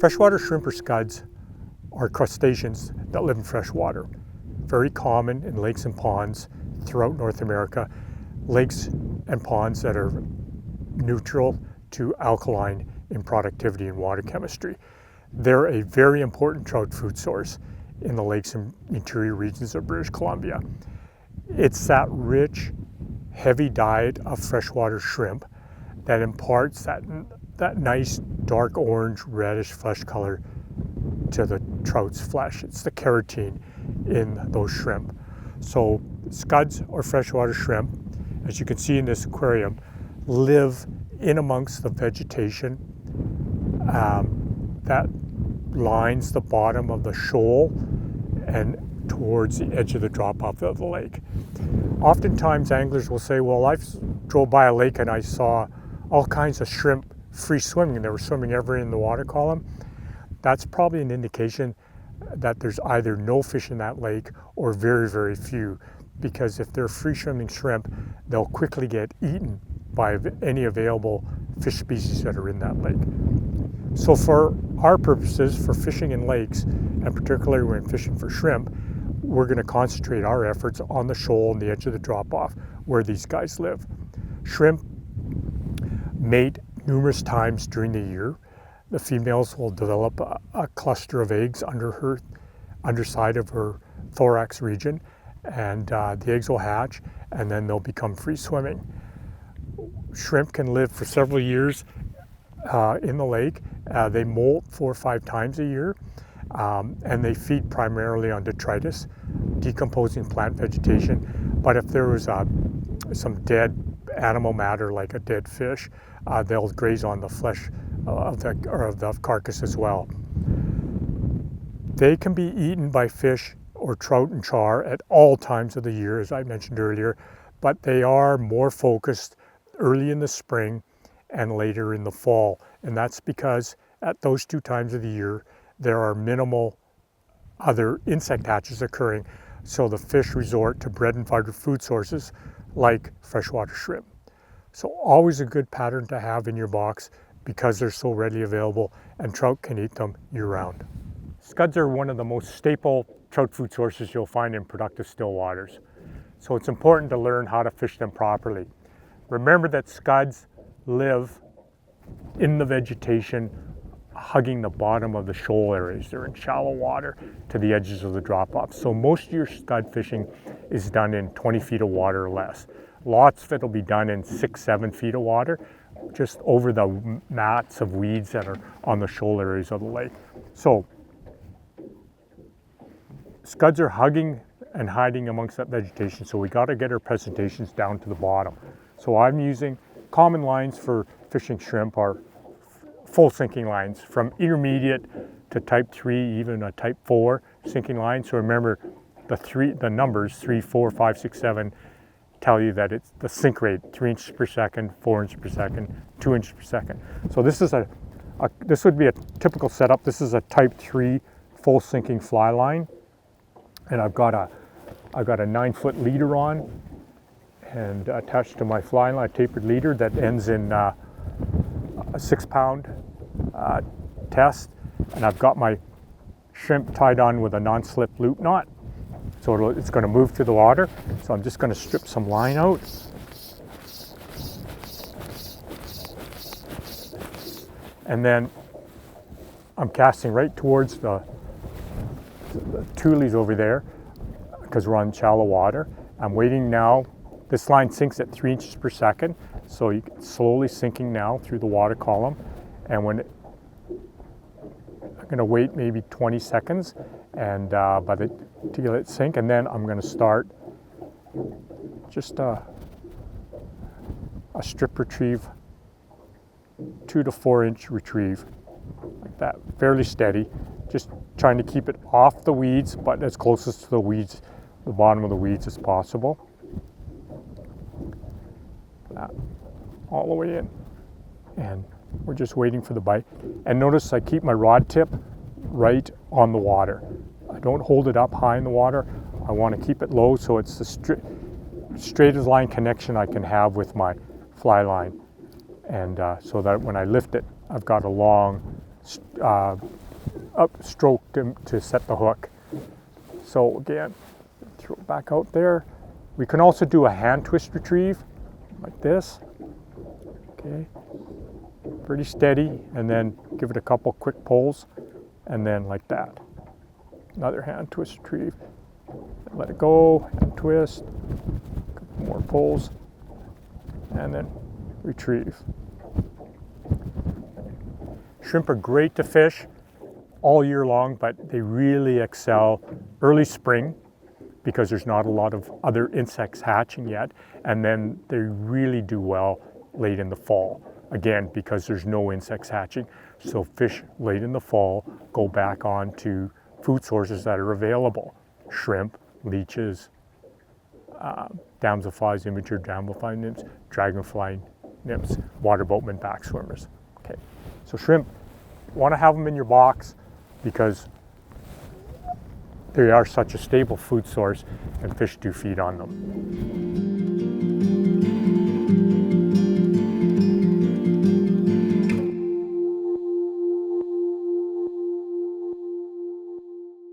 Freshwater shrimp or scuds are crustaceans that live in freshwater. Very common in lakes and ponds throughout North America. Lakes and ponds that are neutral to alkaline in productivity and water chemistry. They're a very important trout food source in the lakes and interior regions of British Columbia. It's that rich, heavy diet of freshwater shrimp that imparts that nice dark orange, reddish flesh color to the trout's flesh. It's the carotene in those shrimp. So scuds or freshwater shrimp, as you can see in this aquarium, live in amongst the vegetation that lines the bottom of the shoal and towards the edge of the drop-off of the lake. Oftentimes anglers will say, well, I drove by a lake and I saw all kinds of shrimp free swimming, and they were swimming ever in the water column. That's probably an indication that there's either no fish in that lake or very, very few, because if they're free swimming shrimp, they'll quickly get eaten by any available fish species that are in that lake. So for our purposes, for fishing in lakes, and particularly when fishing for shrimp, we're going to concentrate our efforts on the shoal and the edge of the drop-off where these guys live. Shrimp mate numerous times during the year. The females will develop a cluster of eggs underside of her thorax region, and the eggs will hatch, and then they'll become free swimming. Shrimp can live for several years in the lake. They molt 4 or 5 times a year, and they feed primarily on detritus, decomposing plant vegetation. But if there was some dead animal matter, like a dead fish, they'll graze on the flesh of the carcass as well. They can be eaten by fish or trout and char at all times of the year, as I mentioned earlier, but they are more focused early in the spring and later in the fall. And that's because at those 2 times of the year, there are minimal other insect hatches occurring. So the fish resort to bread and butter food sources like freshwater shrimp. So always a good pattern to have in your box because they're so readily available and trout can eat them year round. Scuds are one of the most staple trout food sources you'll find in productive still waters. So it's important to learn how to fish them properly. Remember that scuds live in the vegetation, hugging the bottom of the shoal areas. They're in shallow water to the edges of the drop-off. So most of your scud fishing is done in 20 feet of water or less. Lots of it will be done in 6-7 feet of water, just over the mats of weeds that are on the shoal areas of the lake. So scuds are hugging and hiding amongst that vegetation, so we got to get our presentations down to the bottom. So I'm using common lines for fishing shrimp are full sinking lines, from intermediate to type 3, even a type 4 sinking line. So remember the numbers 3, 4, 5, 6, 7 tell you that it's the sink rate, 3 inches per second, 4 inches per second, 2 inches per second. So this is this would be a typical setup. This is a type 3 full sinking fly line, and I've got a 9-foot leader on, and attached to my fly line, a tapered leader that ends in a 6-pound test, and I've got my shrimp tied on with a non-slip loop knot. So it's going to move through the water. So I'm just going to strip some line out. And then I'm casting right towards the tules over there because we're on shallow water. I'm waiting now. This line sinks at 3 inches per second. So it's slowly sinking now through the water column. And I'm going to wait maybe 20 seconds and to let it sink, and then I'm going to start just a strip retrieve, 2 to 4 inch retrieve, like that, fairly steady, just trying to keep it off the weeds, but as closest to the weeds, the bottom of the weeds as possible. All the way in, and we're just waiting for the bite. And notice I keep my rod tip right on the water. I don't hold it up high in the water. I want to keep it low so it's the straightest line connection I can have with my fly line, and so that when I lift it, I've got a long stroke to set the hook. So again, throw it back out there. We can also do a hand twist retrieve like this. Okay, pretty steady, and then give it a couple quick pulls, and then like that. Another hand twist retrieve. Let it go, and twist, a couple more pulls, and then retrieve. Shrimp are great to fish all year long, but they really excel early spring because there's not a lot of other insects hatching yet, and then they really do well late in the fall, again because there's no insects hatching. So fish late in the fall go back on to food sources that are available: shrimp, leeches, damselflies, immature damselfly nymphs, dragonfly nymphs, water boatmen, back swimmers. Okay, so shrimp, you want to have them in your box because they are such a stable food source, and fish do feed on them.